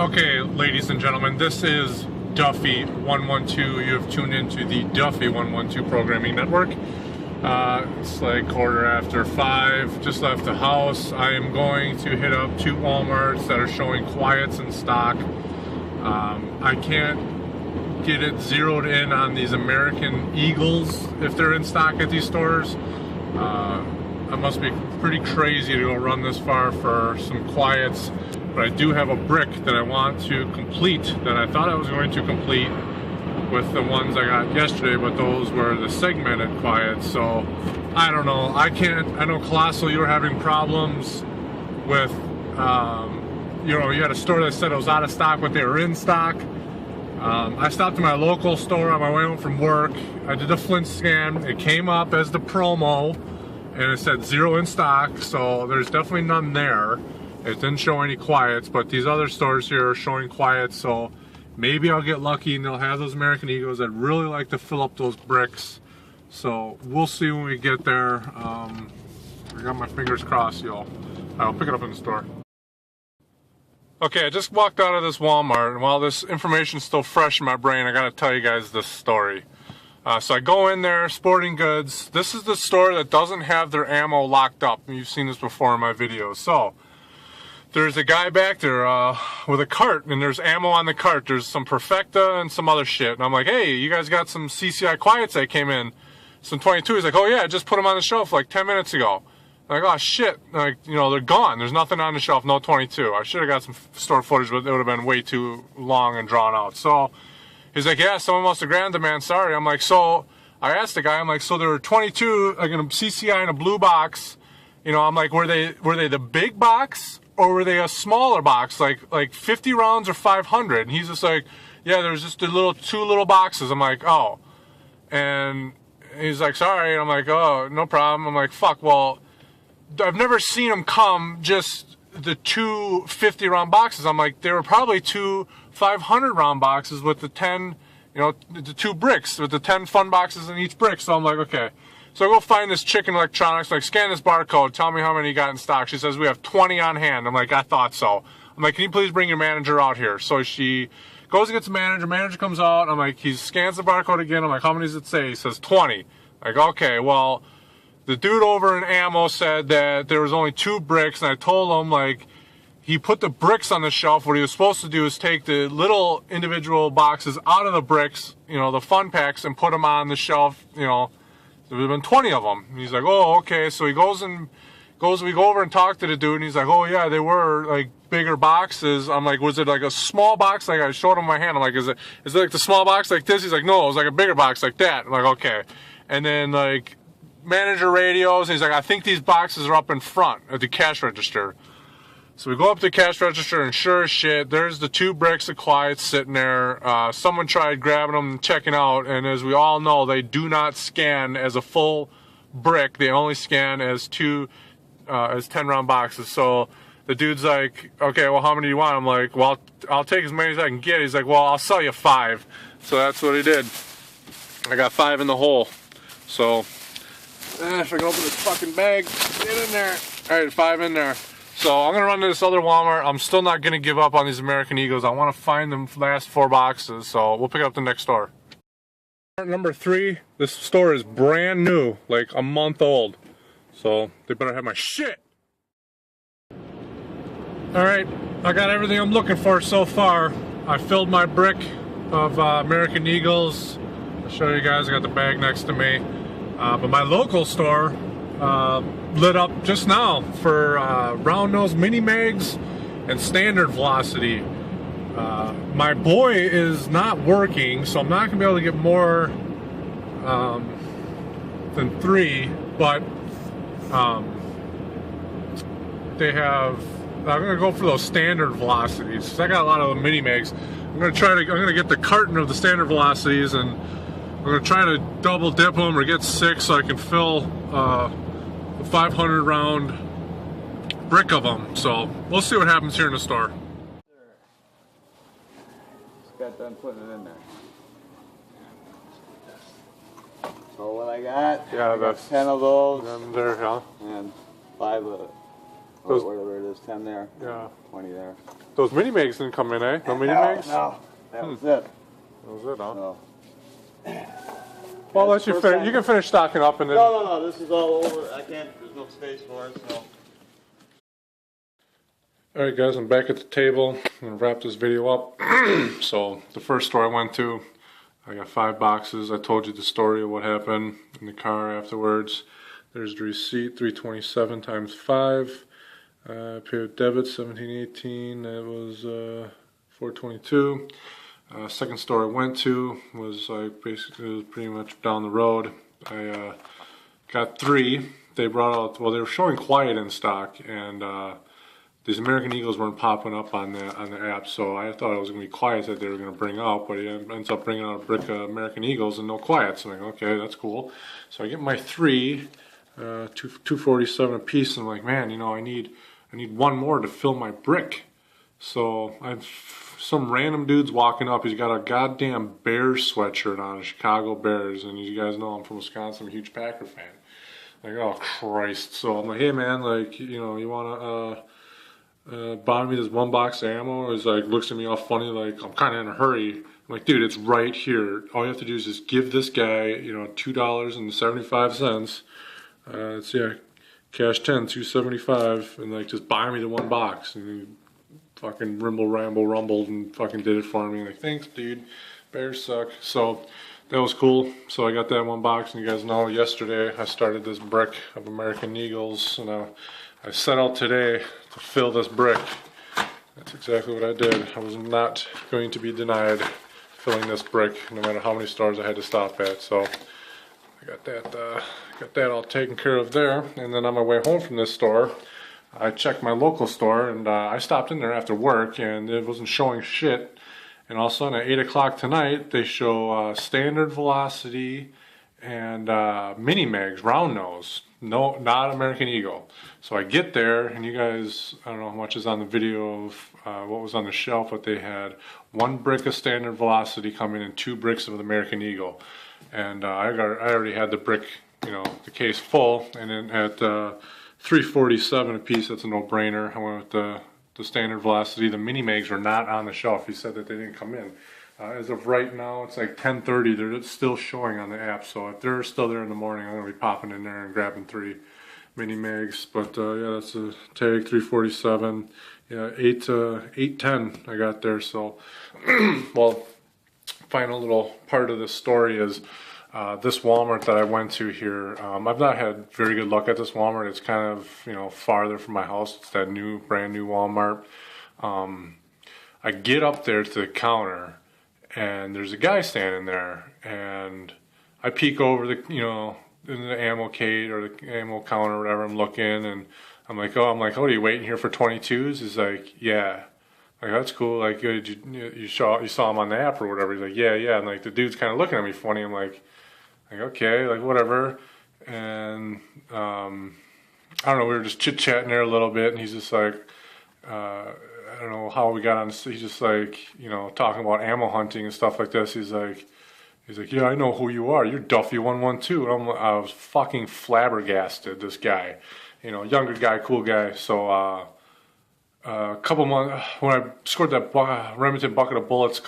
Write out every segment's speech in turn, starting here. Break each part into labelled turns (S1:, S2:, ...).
S1: Okay, ladies and gentlemen, this is Duffy 112. You have tuned into the Duffy 112 Programming Network. It's like 5:15. Just left the house. I am going to hit up 2 Walmarts that are showing quiets in stock. I can't get it zeroed in on these American Eagles if they're in stock at these stores. I must be pretty crazy to go run this far for some quiets. But I do have a brick that I want to complete, that I thought I was going to complete with the ones I got yesterday, but those were the segmented quiets. So I don't know. I know Colossal, you were having problems with, you had a store that said it was out of stock, but they were in stock. I stopped at my local store on my way home from work. I did a Flint scan. It came up as the promo, and it said 0 in stock, so there's definitely none there. It didn't show any quiets, but these other stores here are showing quiets, so maybe I'll get lucky and they'll have those American Eagles. I'd really like to fill up those bricks, so we'll see when we get there. I got my fingers crossed, y'all. I'll pick it up in the store. Okay, I just walked out of this Walmart, and while this information's still fresh in my brain, I gotta tell you guys this story. So I go in there, sporting goods. This is the store that doesn't have their ammo locked up. You've seen this before in my videos. So there's a guy back there with a cart, and there's ammo on the cart. There's some Perfecta and some other shit. And I'm like, hey, you guys got some CCI quiets that came in, some 22. He's like, oh yeah, I just put them on the shelf like 10 minutes ago. I'm like, oh shit, like, they're gone. There's nothing on the shelf, no 22. I should have got some store footage, but it would have been way too long and drawn out. So he's like, yeah, someone must have grabbed them, man, sorry. I'm like, so I asked the guy, I'm like, so there were 22, like in a CCI in a blue box. I'm like, were they the big box? Or were they a smaller box, like 50 rounds or 500? And he's just like, yeah, there's just 2 little boxes. I'm like, oh. And he's like, sorry. And I'm like, oh, no problem. I'm like, fuck, well, I've never seen them come just the 2 50-round boxes. I'm like, there were probably 2 500-round boxes with the 10, the 2 bricks, with the 10 fun boxes in each brick. So I'm like, okay. So I go find this chick in electronics, like, scan this barcode, tell me how many you got in stock. She says, we have 20 on hand. I'm like, I thought so. I'm like, can you please bring your manager out here? So she goes and gets the manager comes out. I'm like, he scans the barcode again. I'm like, how many does it say? He says 20. Like, okay, well, the dude over in ammo said that there was only 2 bricks, and I told him, like, he put the bricks on the shelf. What he was supposed to do is take the little individual boxes out of the bricks, the fun packs, and put them on the shelf, there would have been 20 of them. And he's like, oh, okay. So we go over and talk to the dude, and he's like, oh yeah, they were like bigger boxes. I'm like, was it like a small box? Like, I showed him my hand. I'm like, is it like the small box like this? He's like, no, it was like a bigger box like that. I'm like, okay. And then like manager radios, and he's like, I think these boxes are up in front at the cash register. So we go up to the cash register, and sure as shit, there's the 2 bricks of quiets sitting there. Someone tried grabbing them and checking out, and as we all know, they do not scan as a full brick. They only scan as 10 round boxes. So the dude's like, okay, well, how many do you want? I'm like, well, I'll take as many as I can get. He's like, well, I'll sell you 5. So that's what he did. I got 5 in the hole. So if I can open this fucking bag, get in there. All right, 5 in there. So I'm going to run to this other Walmart. I'm still not going to give up on these American Eagles. I want to find them last 4 boxes, so we'll pick up the next store. Number 3, this store is brand new, like a month old. So they better have my shit. Alright, I got everything I'm looking for so far. I filled my brick of American Eagles. I'll show you guys, I got the bag next to me. But my local store lit up just now for round nose mini mags and standard velocity. My boy is not working, so I'm not gonna be able to get more than 3, but they have, I'm gonna go for those standard velocities because I got a lot of the mini mags. I'm gonna get the carton of the standard velocities, and I'm gonna try to double dip them or get 6 so I can fill a 500 round brick of them. So we'll see what happens here in the store.
S2: Just got done putting it in there. So what I got?
S1: Yeah,
S2: I got 10 of those.
S1: And there, yeah.
S2: And 5 of
S1: Those,
S2: whatever it is, 10 there.
S1: Yeah.
S2: 20 there.
S1: Those mini mags didn't come in, eh? No mini mags?
S2: No, that was it.
S1: That was it, huh?
S2: No.
S1: Well, let you finish. You can finish stocking up and then.
S2: No, this is all over. I can't, there's no space for it, so.
S1: Alright guys, I'm back at the table. I'm going to wrap this video up. So, the first store I went to, I got 5 boxes. I told you the story of what happened in the car afterwards. There's the receipt, 327 times 5. Paid with debit, 1718. That was 422. Second store I went to was basically it was pretty much down the road. I got 3. They brought out, well, they were showing quiet in stock, and these American Eagles weren't popping up on the app, so I thought it was going to be quiet that they were going to bring out, but he ends up bringing out a brick of American Eagles and no quiet. So I'm like, okay, that's cool. So I get my 3, 247 a piece, and I'm like, man, you know, I need one more to fill my brick. So I've some random dude's walking up. He's got a goddamn Bears sweatshirt on, Chicago Bears, and you guys know I'm from Wisconsin. I'm a huge Packer fan. Like, oh Christ! So I'm like, hey man, like, you know, you wanna buy me this 1 box of ammo? He's like, looks at me all funny, like I'm kind of in a hurry. I'm like, dude, it's right here. All you have to do is just give this guy, you know, $2.75. It's cash 10, $2.75, and like just buy me the 1 box. And he fucking rumbled and fucking did it for me. Like, thanks, dude. Bears suck. So that was cool. So I got that 1 box, and you guys know yesterday I started this brick of American Eagles, and I set out today to fill this brick. That's exactly what I did. I was not going to be denied filling this brick, no matter how many stores I had to stop at. So I got that all taken care of there. And then on my way home from this store, I checked my local store, and I stopped in there after work, and it wasn't showing shit. And all of a sudden at 8 o'clock tonight, they show standard velocity and mini mags, round nose. No, not American Eagle. So I get there, and you guys, I don't know how much is on the video of what was on the shelf, but they had 1 brick of standard velocity coming and 2 bricks of the American Eagle. And I already had the brick, you know, the case full, and then at $3.47 a piece, that's a no-brainer. I went with the standard velocity. The mini mags were not on the shelf. He said that they didn't come in. As of right now, it's like 10:30. They're still showing on the app. So if they're still there in the morning, I'm gonna be popping in there and grabbing 3 mini mags. But yeah, that's a tag, 347. Yeah, 810 I got there. So, well, final little part of this story is this Walmart that I went to here. I've not had very good luck at this Walmart. It's kind of, you know, farther from my house. It's that brand new Walmart. I get up there to the counter, and there's a guy standing there, and I peek over the, you know, in the ammo cage or the ammo counter or whatever. I'm looking, and I'm like, oh, are you waiting here for 22s? He's like, yeah. Like, that's cool. Like, you saw him on the app or whatever. He's like, yeah. And like the dude's kind of looking at me funny. I'm like, okay, like whatever. And I don't know. We were just chit chatting there a little bit, and he's just like, I don't know how we got on. He's just like, you know, talking about ammo hunting and stuff like this. He's like, yeah, I know who you are. You're Duffy 112. And I was fucking flabbergasted. This guy, you know, younger guy, cool guy. So a couple months when I scored that Remington bucket of bullets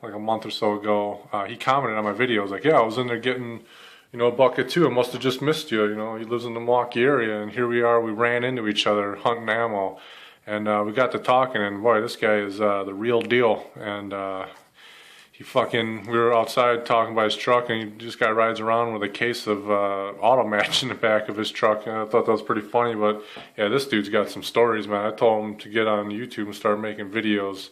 S1: like a month or so ago, he commented on my videos like, yeah, I was in there getting, you know, a bucket too. I must have just missed you. You know, he lives in the Milwaukee area, and here we are. We ran into each other hunting ammo. And we got to talking, and boy, this guy is the real deal. And we were outside talking by his truck, and this guy rides around with a case of auto match in the back of his truck. And I thought that was pretty funny, but yeah, this dude's got some stories, man. I told him to get on YouTube and start making videos.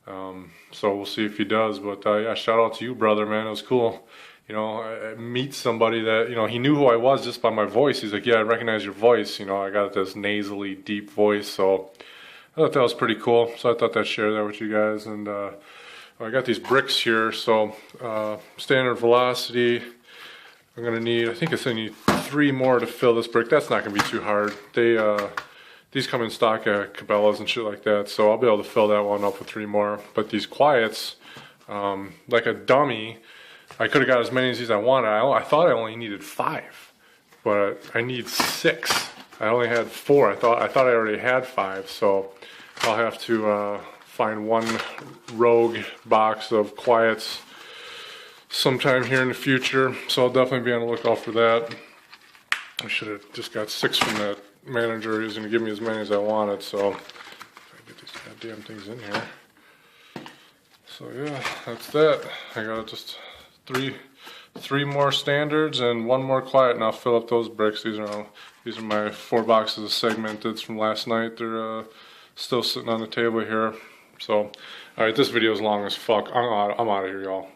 S1: So we'll see if he does. But yeah, shout out to you, brother, man. It was cool. You know, I meet somebody that, you know, he knew who I was just by my voice. He's like, yeah, I recognize your voice. You know, I got this nasally, deep voice. So I thought that was pretty cool. So I thought I'd share that with you guys. And I got these bricks here. So standard velocity. I'm going to need, I think I need 3 more to fill this brick. That's not going to be too hard. These come in stock at Cabela's and shit like that. So I'll be able to fill that one up with 3 more. But these quiets, like a dummy, I could have got as many as these I wanted. I thought I only needed 5, but I need 6. I only had 4. I thought I already had 5, so I'll have to find one rogue box of quiets sometime here in the future. So I'll definitely be on the lookout for that. I should have just got 6 from that manager. He was going to give me as many as I wanted, so if I get these goddamn things in here. So yeah, that's that. I got just three more standards and 1 more quiet, and I'll fill up those bricks. These are my 4 boxes of segmented from last night. They're still sitting on the table here. So, all right, this video is long as fuck. I'm out of here, y'all.